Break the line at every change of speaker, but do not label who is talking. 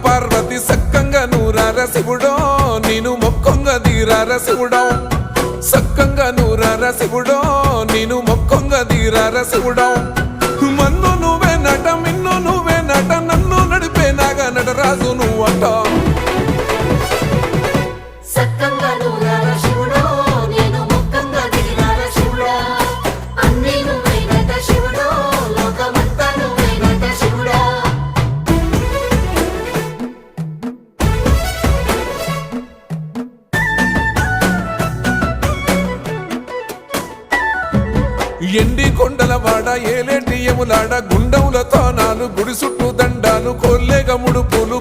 పార్వతి సక్కంగా నూరార శివుడో నేను మొక్కంగా తీరార శివుడో సక్కంగా నూరార శివుడో నేను మొక్కంగా తీరార శివుడో మన్ను నువ్వే నట మిన్ను నువ్వే నట నన్ను నడిపే నాగా నటరాజు నువ్వట ఎండి కొండల వాడ ఏలేటి యములాడ గుండములతో నాలు గుడి చుట్టూ దండాలు కొల్లేగ ముడుపులు